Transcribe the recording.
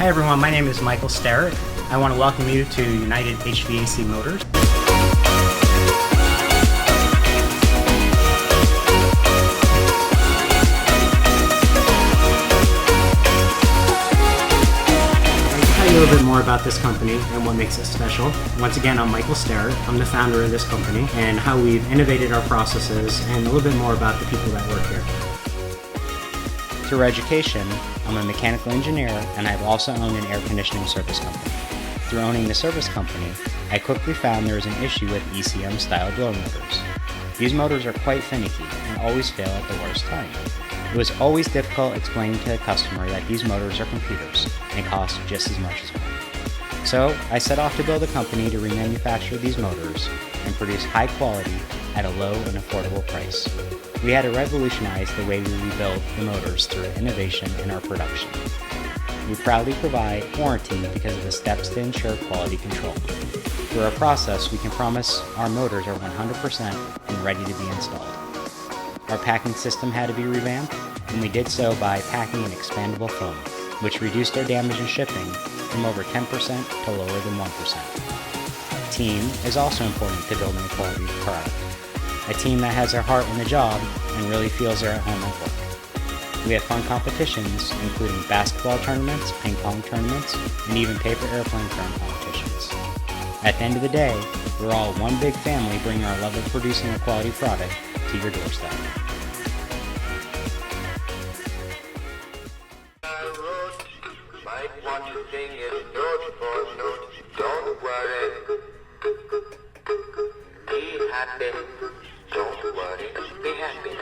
everyone, my name is Michael Sterrett. I want to welcome you to United HVAC Motors. I'll tell you a little bit more about this company and what makes it special. Once again, I'm Michael Sterrett. I'm the founder of this company and how we've innovated our processes and a little bit more about the people that work here. Through education, I'm a mechanical engineer and I've also owned an air conditioning service company. Through owning the service company, I quickly found there was an issue with ECM style blower motors. These motors are quite finicky and always fail at the worst time. It was always difficult explaining to the customer that these motors are computers and cost just as much as one. So I set off to build a company to remanufacture these motors and produce high quality at a low and affordable price. We had to revolutionize the way we rebuild the motors through innovation in our production. We proudly provide warranty because of the steps to ensure quality control. Through our process, we can promise our motors are 100% and ready to be installed. Our packing system had to be revamped, and we did so by packing an expandable foam, which reduced our damage and shipping from over 10% to lower than 1%. Team is also important to building a quality product. A team that has their heart in the job and really feels they're at home at work. We have fun competitions, including basketball tournaments, ping pong tournaments, and even paper airplane turn competitions. At the end of the day, we're all one big family bringing our love of producing a quality product to your doorstep. Might want to sing it note for note. Don't worry. Be happy. Don't worry. Be happy.